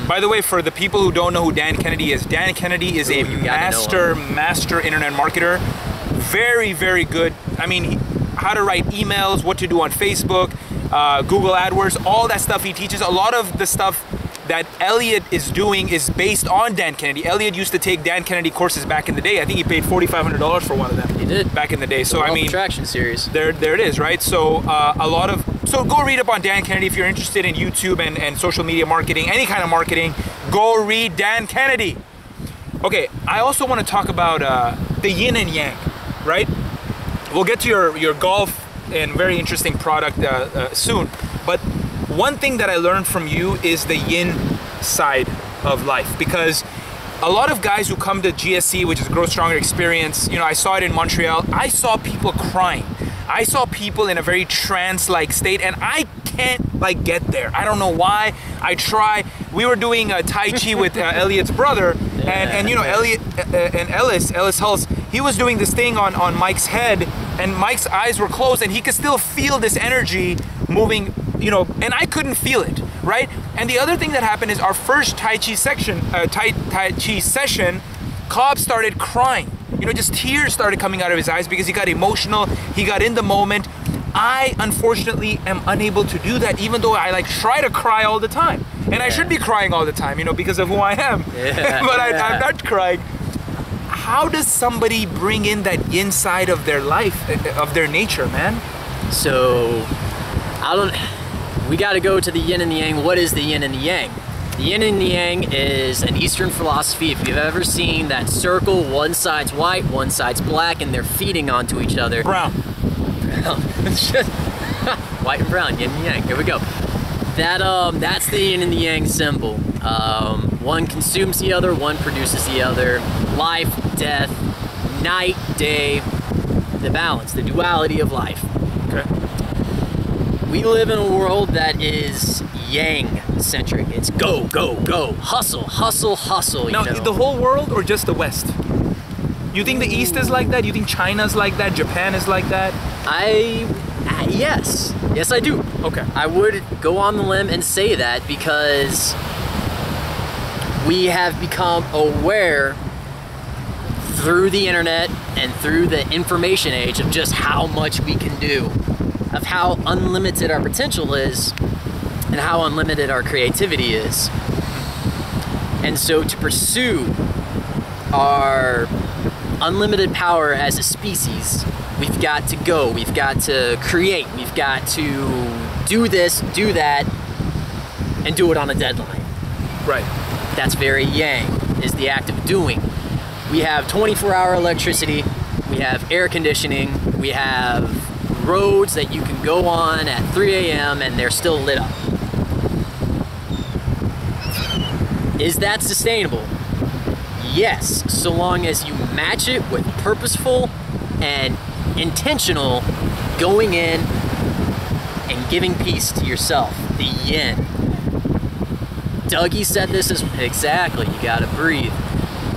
By the way, for the people who don't know who Dan Kennedy is, Dan Kennedy is a master internet marketer. Very, very good. I mean, how to write emails, what to do on Facebook, Google AdWords, all that stuff he teaches. A lot of the stuff that Elliot is doing is based on Dan Kennedy. Elliot used to take Dan Kennedy courses back in the day. I think he paid $4,500 for one of them. He did. Back in the day. So I mean, attraction series. There it is, right? So so go read up on Dan Kennedy if you're interested in YouTube and social media marketing, any kind of marketing. Go read Dan Kennedy. Okay, I also want to talk about the Yin and Yang, right? We'll get to your golf and very interesting product soon, but one thing that I learned from you is the yin side of life, because a lot of guys who come to GSC, which is Grow Stronger Experience, you know, I saw it in Montreal, I saw people crying. I saw people in a very trance-like state, and I can't like get there. I don't know why. I try. We were doing Tai Chi with Elliot's brother, and you know, Elliot and Ellis Hulse, he was doing this thing on Mike's head, and Mike's eyes were closed, and he could still feel this energy moving, you know, and I couldn't feel it, right? And the other thing that happened is our first Tai Chi session, Cobb started crying. You know, just tears started coming out of his eyes because he got emotional, he got in the moment. I, unfortunately, am unable to do that, even though I like try to cry all the time. And I should be crying all the time, you know, because of who I am. But I'm not crying. How does somebody bring in that yin side of their life, of their nature, man? So, we got to go to the yin and the yang. What is the yin and the yang? The yin and the yang is an Eastern philosophy. If you've ever seen that circle, one side's white, one side's black, and they're feeding onto each other. Brown. White and brown, yin and yang. Here we go. That's the yin and the yang symbol. One consumes the other, one produces the other. Life, death, night, day, the balance, the duality of life. Okay. We live in a world that is yang-centric. It's go, go, go, hustle, hustle, hustle. Now, you know? the whole world or just the West? You think the East is like that? You think China's like that? Japan is like that? Yes. Yes, I do. Okay. I would go on the limb and say that because we have become aware through the internet and through the information age of just how much we can do, of how unlimited our potential is and how unlimited our creativity is. And so to pursue our unlimited power as a species, we've got to go, we've got to create, we've got to do this, do that, and do it on a deadline. Right. That's very yang, is the act of doing. We have 24-hour electricity, we have air conditioning, we have roads that you can go on at 3 a.m. and they're still lit up. Is that sustainable? Yes, so long as you match it with purposeful and intentional going in and giving peace to yourself, the yin. Dougie said this as exactly, you gotta breathe.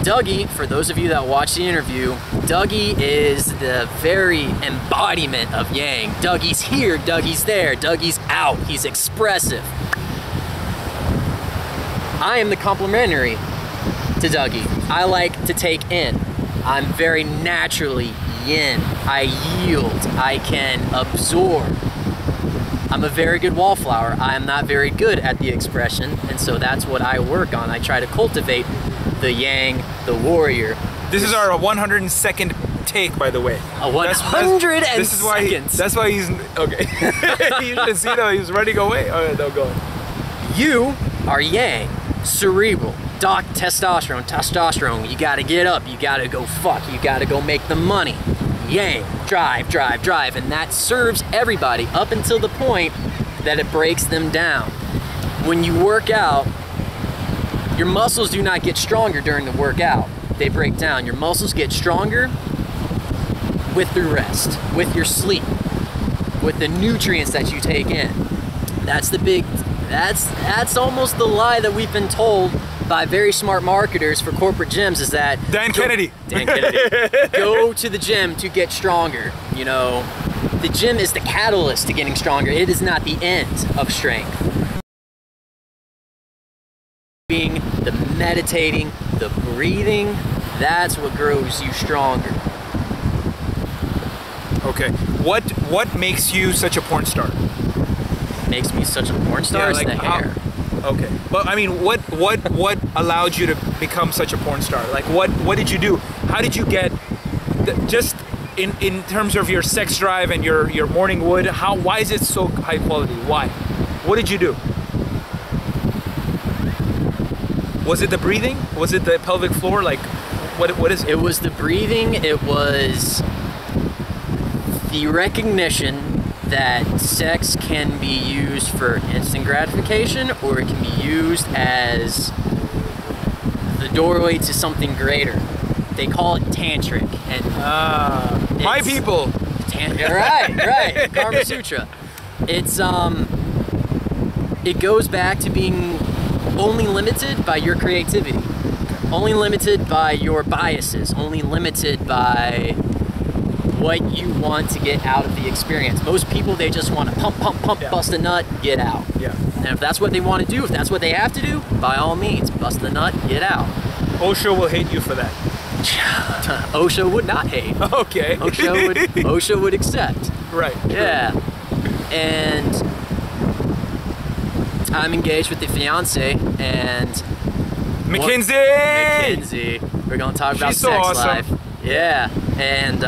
Dougie, for those of you that watch the interview, Dougie is the very embodiment of yang. Dougie's here, Dougie's there, Dougie's out, he's expressive. I am the complementary to Dougie. I like to take in. I'm very naturally yin. I yield, I can absorb. I'm a very good wallflower. I am not very good at the expression, and so that's what I work on. I try to cultivate the yang, the warrior. This is our 102nd take, by the way. A 100 and this is why that's why he's okay. You should see though, he's running away. All right, no, go. You are yang, cerebral. Doc, testosterone. You gotta get up, you gotta go fuck, you gotta go make the money. Yang, drive, drive, drive, and that serves everybody up until the point that it breaks them down. When you work out, your muscles do not get stronger during the workout. They break down. Your muscles get stronger with the rest, with your sleep, with the nutrients that you take in. That's the big, that's almost the lie that we've been told by very smart marketers for corporate gyms, is that Dan Kennedy, go to the gym to get stronger. You know, the gym is the catalyst to getting stronger. It is not the end of strength. stretching, the meditating, the breathing, that's what grows you stronger. Okay. What makes you such a porn star? Makes me such a porn star is the hair. Okay. But I mean, what allowed you to become such a porn star? Like, what did you do? How did you get just in terms of your sex drive and your morning wood? Why is it so high quality? Why? What did you do? Was it the breathing? Was it the pelvic floor? Like, what is it? It was the breathing. It was the recognition that sex can be used for instant gratification, or it can be used as the doorway to something greater. They call it tantric, and my people. Right. Karma Sutra. It's it goes back to being only limited by your creativity, only limited by your biases, only limited by what you want to get out of the experience. Most people, they just want to pump, Yeah. bust a nut, get out. Yeah. And if that's what they want to do, if that's what they have to do, by all means, bust the nut, get out. OSHA will hate you for that. OSHA would not hate. Okay. OSHA would accept. Right. Yeah. And I'm engaged with the fiance, and Mackenzie. We're gonna talk about She's so sex awesome. life. Yeah. And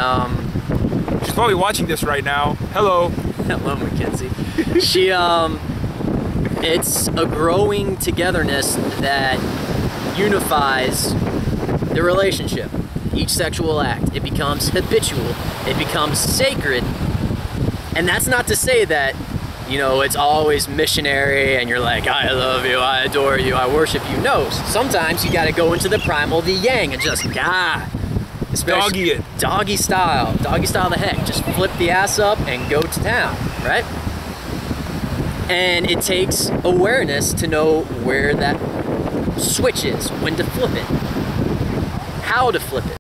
She's probably watching this right now. Hello. hello, Mackenzie. She it's a growing togetherness that unifies the relationship. Each sexual act, it becomes habitual, it becomes sacred. And that's not to say that, you know, it's always missionary and you're like, I love you, I adore you, I worship you. No, sometimes you gotta go into the primal, the yang, and just, Doggy it. Doggy style the heck. Just flip the ass up and go to town, right? And it takes awareness to know where that switch is, when to flip it, how to flip it.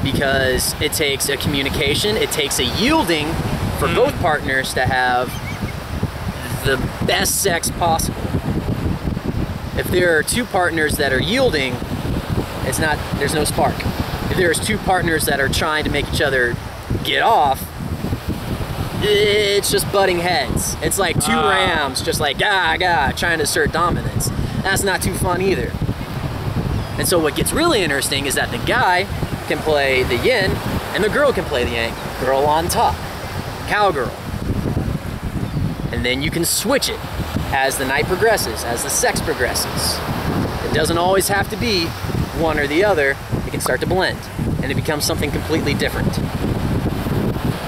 Because it takes a communication, it takes a yielding for both partners to have the best sex possible. If there are two partners that are yielding, there's no spark. If there's two partners that are trying to make each other get off, it's just butting heads. It's like two rams just like trying to assert dominance. That's not too fun either. And so what gets really interesting is that the guy can play the yin and the girl can play the yang. Girl on top, cowgirl. And then you can switch it as the night progresses, as the sex progresses. It doesn't always have to be one or the other. It can start to blend and it becomes something completely different.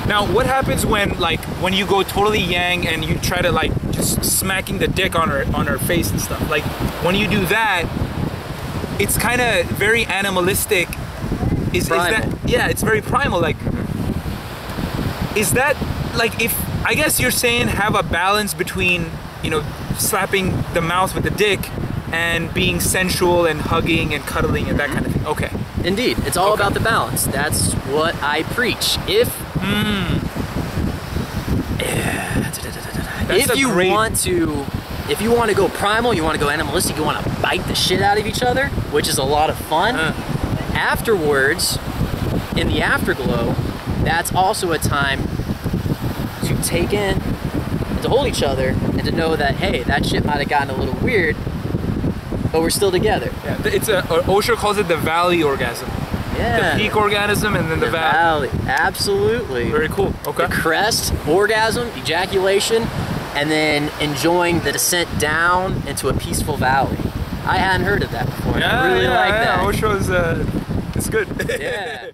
Now, what happens when you go totally yang and you try to like just smacking the dick on her face and stuff? Like when you do that, it's kind of very animalistic. Is that, yeah, it's very primal. Like, is that like, if I guess you're saying have a balance between, you know, slapping the mouth with the dick and being sensual and hugging and cuddling and that kind of thing. Okay. Indeed, it's all about the balance. That's what I preach. If you want to go primal, you want to go animalistic, you want to bite the shit out of each other, which is a lot of fun. Afterwards, in the afterglow, that's also a time to take in and to hold each other and to know that, hey, that shit might have gotten a little weird, but we're still together. Yeah, it's OSHA calls it the valley orgasm. Yeah. The peak orgasm and then the valley. Absolutely. Very cool. Okay. The crest, orgasm, ejaculation, and then enjoying the descent down into a peaceful valley. I hadn't heard of that before. Yeah, I really like that. OSHA is it's good. Yeah.